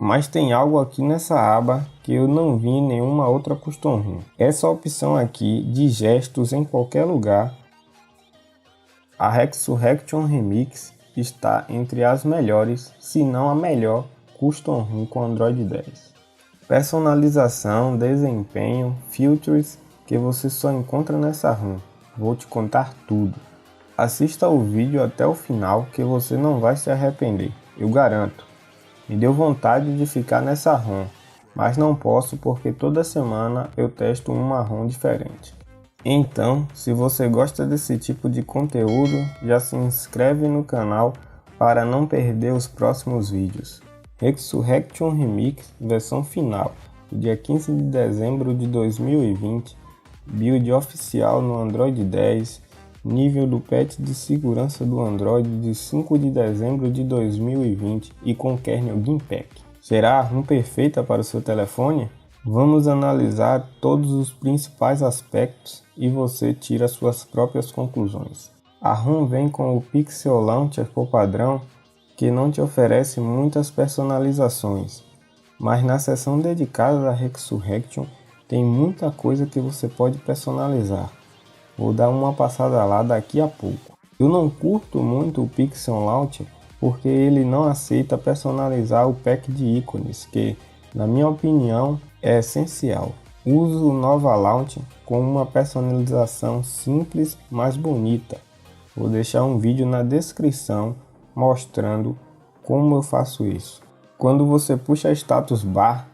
Mas tem algo aqui nessa aba que eu não vi em nenhuma outra custom ROM. Essa opção aqui de gestos em qualquer lugar, a Resurrection Remix está entre as melhores, se não a melhor, custom ROM com Android 10. Personalização, desempenho, filters que você só encontra nessa ROM. Vou te contar tudo. Assista o vídeo até o final que você não vai se arrepender, eu garanto. Me deu vontade de ficar nessa ROM, mas não posso porque toda semana eu testo uma ROM diferente. Então, se você gosta desse tipo de conteúdo, já se inscreve no canal para não perder os próximos vídeos. Resurrection Remix versão final, dia 15 de dezembro de 2020, build oficial no Android 10, nível do patch de segurança do Android de 5 de dezembro de 2020 e com kernel Gimpack. Será a ROM perfeita para o seu telefone? Vamos analisar todos os principais aspectos e você tira suas próprias conclusões. A ROM vem com o Pixel Launcher por padrão, que não te oferece muitas personalizações, mas na seção dedicada da Resurrection tem muita coisa que você pode personalizar. Vou dar uma passada lá daqui a pouco. Eu não curto muito o Pixel Launcher porque ele não aceita personalizar o pack de ícones, que, na minha opinião, é essencial. Uso o Nova Launcher com uma personalização simples, mas bonita. Vou deixar um vídeo na descrição mostrando como eu faço isso. Quando você puxa a status bar,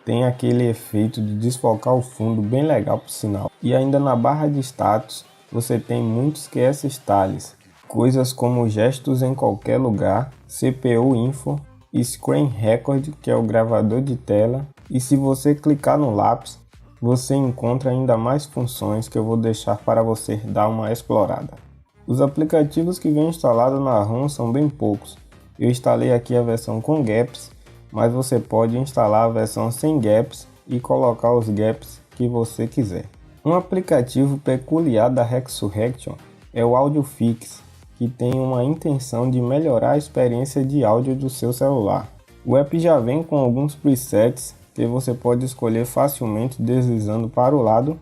tem aquele efeito de desfocar o fundo bem legal por sinal. E ainda na barra de status, você tem muitos QS styles, coisas como gestos em qualquer lugar, CPU Info, Screen Record, que é o gravador de tela, e se você clicar no lápis, você encontra ainda mais funções que eu vou deixar para você dar uma explorada. Os aplicativos que vêm instalados na ROM são bem poucos. Eu instalei aqui a versão com gaps, mas você pode instalar a versão sem gaps e colocar os gaps que você quiser. Um aplicativo peculiar da Resurrection é o AudioFix, que tem uma intenção de melhorar a experiência de áudio do seu celular. O app já vem com alguns presets que você pode escolher facilmente deslizando para o lado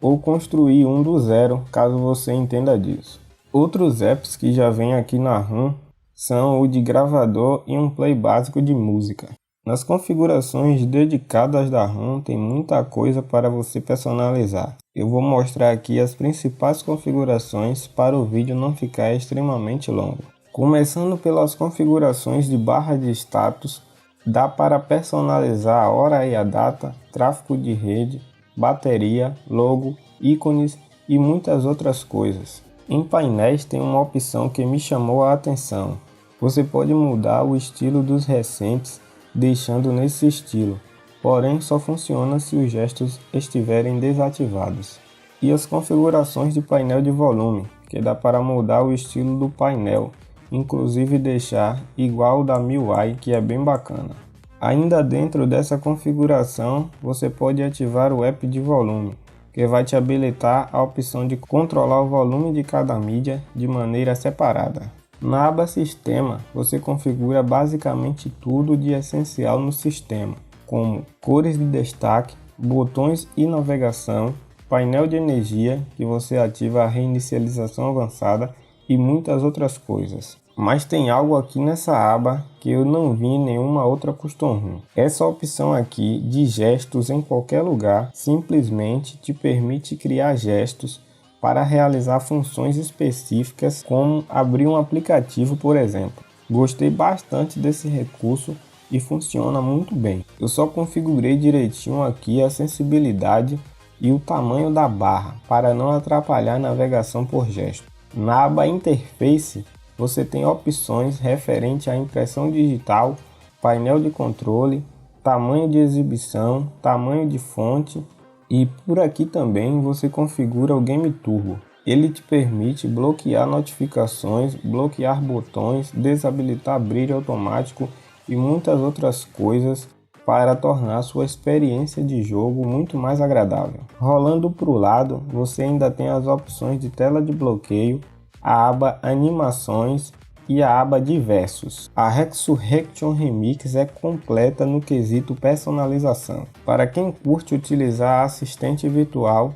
ou construir um do zero caso você entenda disso. Outros apps que já vêm aqui na ROM são o de gravador e um play básico de música. Nas configurações dedicadas da ROM tem muita coisa para você personalizar. Eu vou mostrar aqui as principais configurações para o vídeo não ficar extremamente longo. Começando pelas configurações de barra de status, dá para personalizar a hora e a data, tráfego de rede, bateria, logo, ícones e muitas outras coisas. Em painéis tem uma opção que me chamou a atenção. Você pode mudar o estilo dos recentes deixando nesse estilo, porém só funciona se os gestos estiverem desativados. E as configurações de painel de volume, que dá para mudar o estilo do painel, inclusive deixar igual ao da MIUI, que é bem bacana. Ainda dentro dessa configuração, você pode ativar o app de volume, que vai te habilitar a opção de controlar o volume de cada mídia de maneira separada. Na aba Sistema, você configura basicamente tudo de essencial no sistema, como cores de destaque, botões e navegação, painel de energia, que você ativa a reinicialização avançada e muitas outras coisas. Mas tem algo aqui nessa aba que eu não vi em nenhuma outra custom ROM. Essa opção aqui de gestos em qualquer lugar simplesmente te permite criar gestos para realizar funções específicas como abrir um aplicativo, por exemplo. Gostei bastante desse recurso e funciona muito bem. Eu só configurei direitinho aqui a sensibilidade e o tamanho da barra para não atrapalhar a navegação por gesto. Na aba Interface, você tem opções referente à impressão digital, painel de controle, tamanho de exibição, tamanho de fonte e por aqui também você configura o Game Turbo. Ele te permite bloquear notificações, bloquear botões, desabilitar brilho automático e muitas outras coisas para tornar sua experiência de jogo muito mais agradável. Rolando para o lado, você ainda tem as opções de tela de bloqueio, a aba Animações e a aba Diversos. A Resurrection Remix é completa no quesito personalização. Para quem curte utilizar assistente virtual,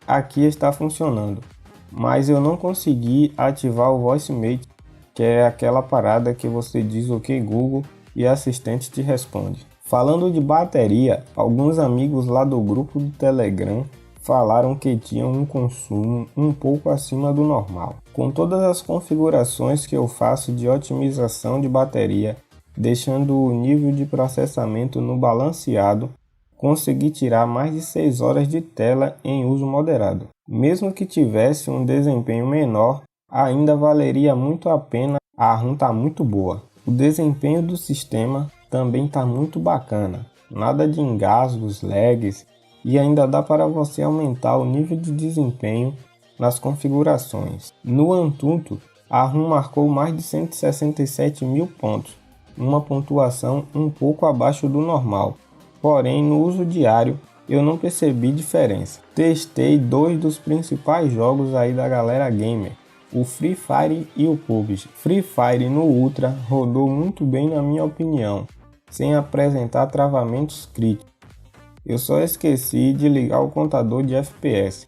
aqui está funcionando, mas eu não consegui ativar o VoiceMate, que é aquela parada que você diz OK Google e a assistente te responde. Falando de bateria, alguns amigos lá do grupo do Telegram falaram que tinham um consumo um pouco acima do normal. Com todas as configurações que eu faço de otimização de bateria, deixando o nível de processamento no balanceado, consegui tirar mais de 6 horas de tela em uso moderado. Mesmo que tivesse um desempenho menor, ainda valeria muito a pena, a ROM está muito boa. O desempenho do sistema também está muito bacana, nada de engasgos, lags, e ainda dá para você aumentar o nível de desempenho nas configurações. No Antutu, a ROM marcou mais de 167 mil pontos, uma pontuação um pouco abaixo do normal, porém no uso diário eu não percebi diferença. Testei dois dos principais jogos aí da galera gamer, o Free Fire e o PUBG. Free Fire no Ultra rodou muito bem na minha opinião, sem apresentar travamentos críticos. Eu só esqueci de ligar o contador de FPS,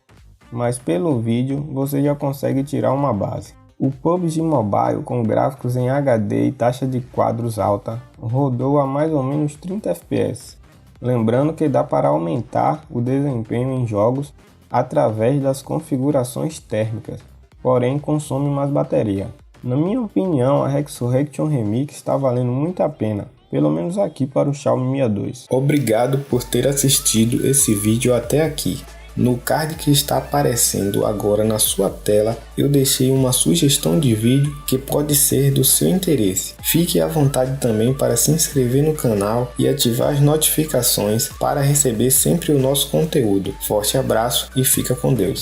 mas pelo vídeo você já consegue tirar uma base. O PUBG Mobile com gráficos em HD e taxa de quadros alta rodou a mais ou menos 30 FPS. Lembrando que dá para aumentar o desempenho em jogos através das configurações térmicas, porém consome mais bateria. Na minha opinião, a Resurrection Remix está valendo muito a pena, pelo menos aqui para o Xiaomi Mi 2. Obrigado por ter assistido esse vídeo até aqui. No card que está aparecendo agora na sua tela, eu deixei uma sugestão de vídeo que pode ser do seu interesse. Fique à vontade também para se inscrever no canal e ativar as notificações para receber sempre o nosso conteúdo. Forte abraço e fica com Deus.